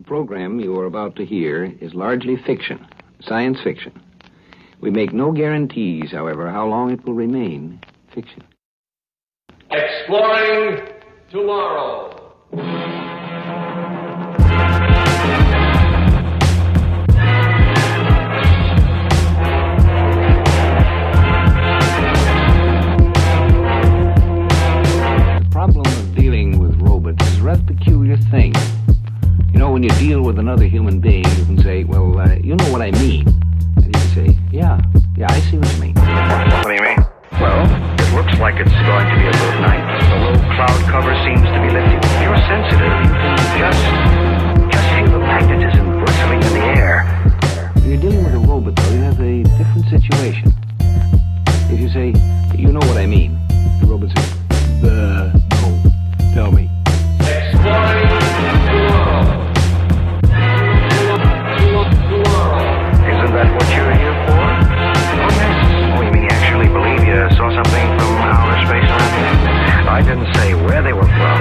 program you are about to hear is largely fiction, science fiction. We make no guarantees, however, how long it will remain fiction. Exploring tomorrow. The problem of dealing with robots is a rather peculiar thing. You know, when you deal with another human being, you can say, well, you know what I mean. And you can say, yeah, I see what you mean. What do you mean? Well, it looks like it's going to be a good night. The low cloud cover seems to be lifting. If you're sensitive, you can just feel the magnetism bristling in the air. When you're dealing with a robot, though, you have a different situation. If you say, you know what I mean, the robot says, no, tell me. Exploring tomorrow. Isn't that what you're here for? Oh, yes. Oh, you mean you actually believe you saw something from outer space around here? I didn't say where they were from,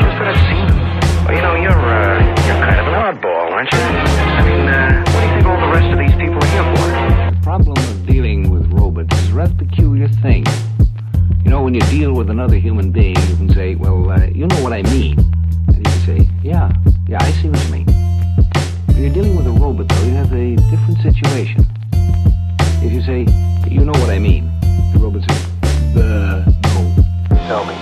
just that I've seen them. Well, you know, you're kind of an oddball, aren't you? I mean, what do you think all the rest of these people are here for? The problem of dealing with robots is a rather peculiar thing. You know, when you deal with another human being, you can say, well, you know what I mean. And you can say, yeah, I see what you mean. When you're dealing with a robot, though, you have a different situation. If you say, you know what I mean, the robot says, no, tell me.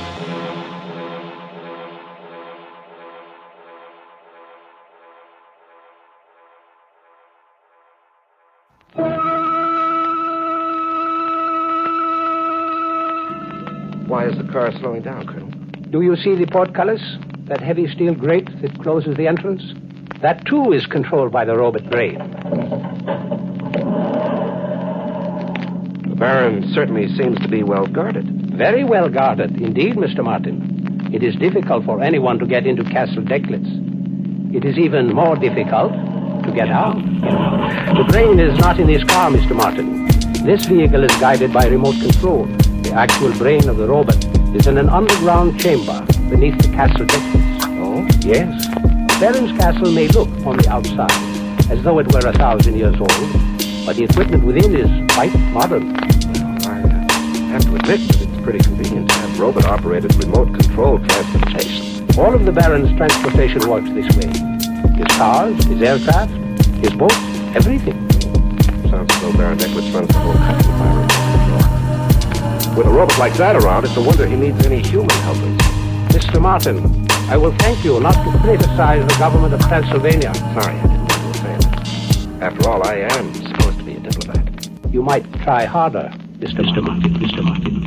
Why is the car slowing down, Colonel? Do you see the portcullis? That heavy steel grate that closes the entrance? That, too, is controlled by the robot brain. The Baron certainly seems to be well guarded. Very well guarded, indeed, Mr. Martin. It is difficult for anyone to get into Castle Decklitz. It is even more difficult to get out. The brain is not in this car, Mr. Martin. This vehicle is guided by remote control. The actual brain of the robot is in an underground chamber beneath the Castle Decklitz. Oh? Yes. Baron's castle may look on the outside as though it were 1,000 years old, but the equipment within is quite modern. Well, I have to admit that it's pretty convenient to have robot-operated remote-controlled transportation. All of the Baron's transportation works this way. His cars, his aircraft, his boats, everything. Sounds as though Baron Decklitz runs the whole country by remote control. With a robot like that around, it's a wonder he needs any human helpers. Mr. Martin, I will thank you not to criticize the government of Transylvania. Sorry, I didn't want to say it. After all, I am supposed to be a diplomat. You might try harder, Mr. Martin. Mr. Martin.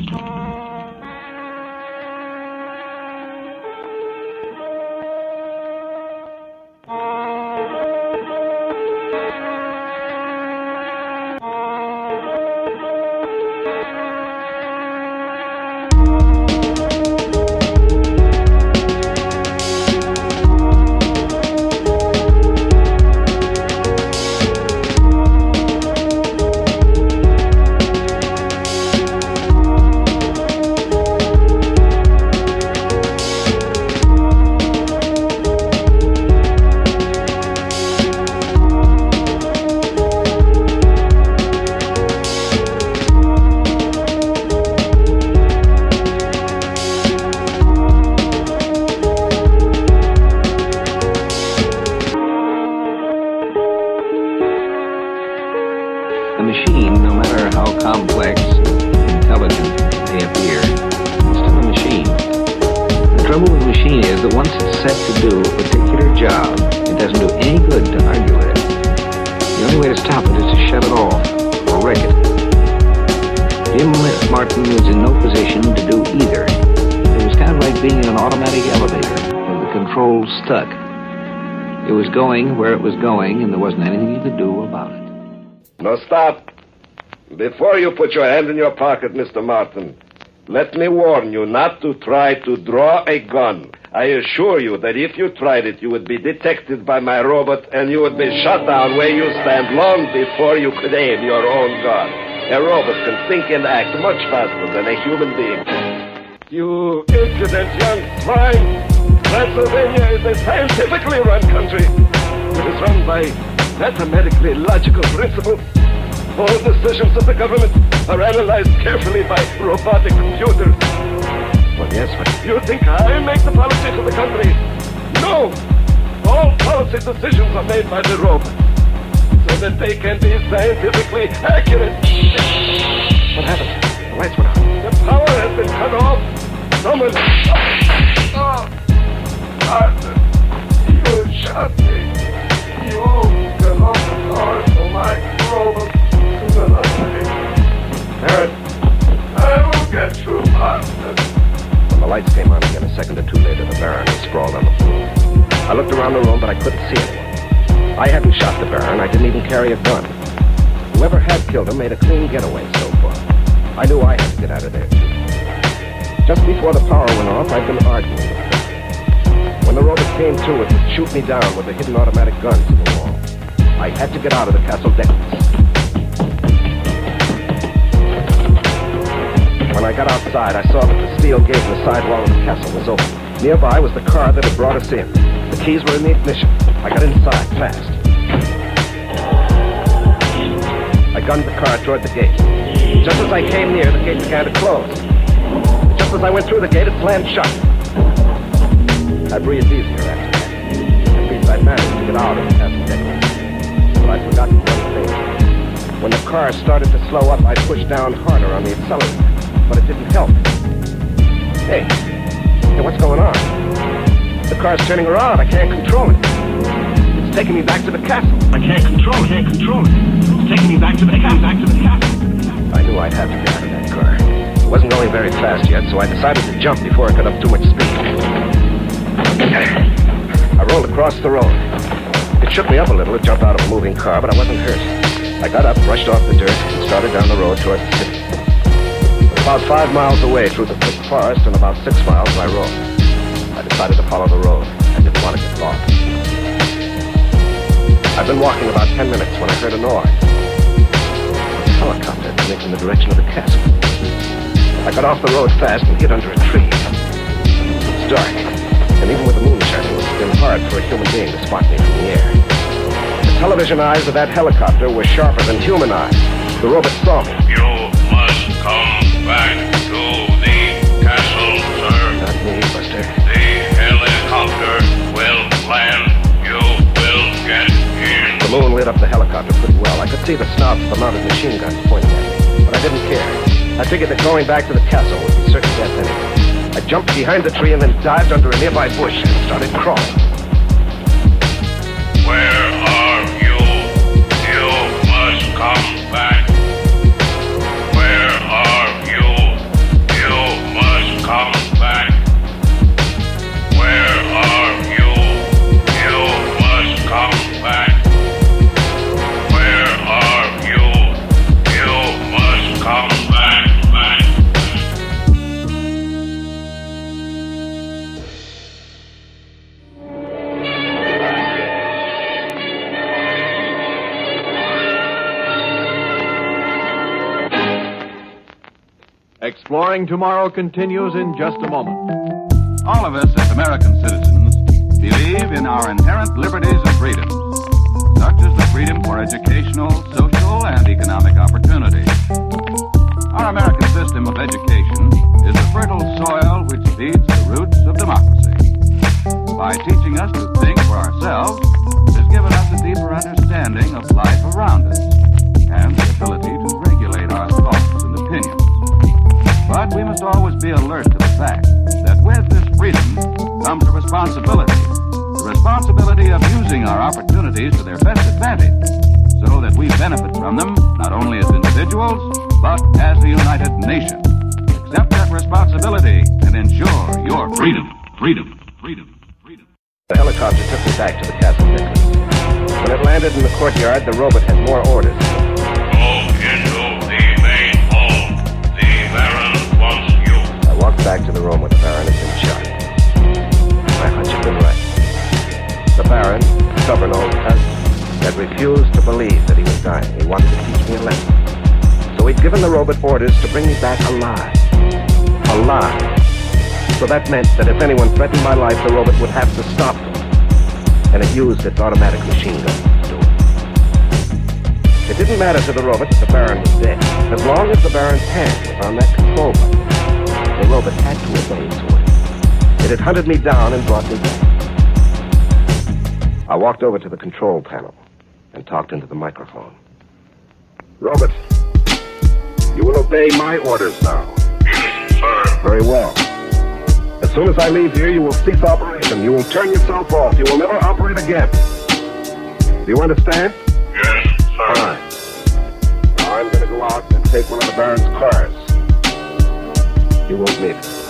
A machine, no matter how complex and intelligent it may appear, is still a machine. The trouble with a machine is that once it's set to do a particular job, it doesn't do any good to argue with it. The only way to stop it is to shut it off or wreck it. Jim Martin was in no position to do either. It was kind of like being in an automatic elevator with the controls stuck. It was going where it was going, and there wasn't anything you could do about it. Now stop. Before you put your hand in your pocket, Mr. Martin, let me warn you not to try to draw a gun. I assure you that if you tried it, you would be detected by my robot and you would be shot down where you stand long before you could aim your own gun. A robot can think and act much faster than a human being. You impudent young swine! Transylvania is a scientifically run country. that is run by mathematically logical principles. All decisions of the government are analyzed carefully by robotic computers. Well, yes, but You think I make the policies of the country? No! All policy decisions are made by the robots, so that they can be scientifically accurate. what happened? The lights went out. The power has been cut off. Someone... Martin, you shot me. You cut off the power so my robot could not operate. Barrett, I will get you, Martin. when the lights came on again a second or two later, the Baron was sprawled on the floor. I looked around the room, but I couldn't see anyone. I hadn't shot the Baron. I didn't even carry a gun. Whoever had killed him made a clean getaway so far. I knew I had to get out of there, too. Just before the power went off, I'd been arguing with him. When the robot came to, it would shoot me down with a hidden automatic gun to the wall. I had to get out of the castle deckers. When I got outside, I saw that the steel gate in the side wall of the castle was open. Nearby was the car that had brought us in. The keys were in the ignition. I got inside fast. I gunned the car toward the gate. Just as I came near, the gate began to close. Just as I went through the gate, it slammed shut. I breathed easier after that. At least I managed to get out of the castle deck. But I'd forgotten one thing. When the car started to slow up, I pushed down harder on the accelerator. But it didn't help. Hey, what's going on? The car's turning around. I can't control it. It's taking me back to the castle. I can't control it. It's taking me back to the castle. I knew I'd have to get out of that car. It wasn't going very fast yet, so I decided to jump before it got up too much speed. I rolled across the road. It shook me up a little to jump out of a moving car, but I wasn't hurt. I got up, brushed off the dirt, and started down the road towards the city. About 5 miles away through the thick forest and about 6 miles by road. I decided to follow the road. I didn't want to get lost. I'd been walking about 10 minutes when I heard a noise. A helicopter coming from the direction of the castle. I got off the road fast and hid under a tree. It's dark, and even with the moon shining, it would have been hard for a human being to spot me from the air. The television eyes of that helicopter were sharper than human eyes. The robot saw me. You must come back to the castle, sir. Not me, Buster. The helicopter will land. You will get in. The moon lit up the helicopter pretty well. I could see the snouts of the mounted machine guns pointing at me, but I didn't care. I figured that going back to the castle would be certain death anyway. I jumped behind the tree and then dived under a nearby bush and started crawling. Where are you? You must come back. Where are you? You must come back. Where are you? You must come back. Where are you? You must come back. Exploring Tomorrow continues in just a moment. All of us as American citizens believe in our inherent liberties and freedoms, such as the freedom for educational, social, and economic opportunity. Our American system of education is the fertile soil which feeds the roots of democracy. By teaching us to think for ourselves, it has given us a deeper understanding of life around us and the ability to regulate our thoughts and opinions. But we must always be alert to the fact that with this freedom comes a responsibility. The responsibility of using our opportunities to their best advantage so that we benefit from them not only as individuals, but as a united nation. Accept that responsibility and ensure your freedom. The helicopter took me back to the castle necklace. When it landed in the courtyard, the robot had more orders. Go into the main hall. The Baron wants you. I walked back to the room where the Baron had been shot. My hunch had been right. The Baron, stubborn old cuss, had refused to believe that he was dying. He wanted to teach me a lesson. So he'd given the robot orders to bring me back alive. Alive. So that meant that if anyone threatened my life, the robot would have to stop them. and it used its automatic machine gun to do it. It didn't matter to the robot that the Baron was dead. As long as the Baron's hand was on that control button, the robot had to obey its orders. It had hunted me down and brought me back. I walked over to the control panel and talked into the microphone. Robert, you will obey my orders now. Yes, sir. Very well. As soon as I leave here, you will cease operation. You will turn yourself off. You will never operate again. Do you understand? Yes, sir. Fine. Now I'm going to go out and take one of the Baron's cars. You won't need it.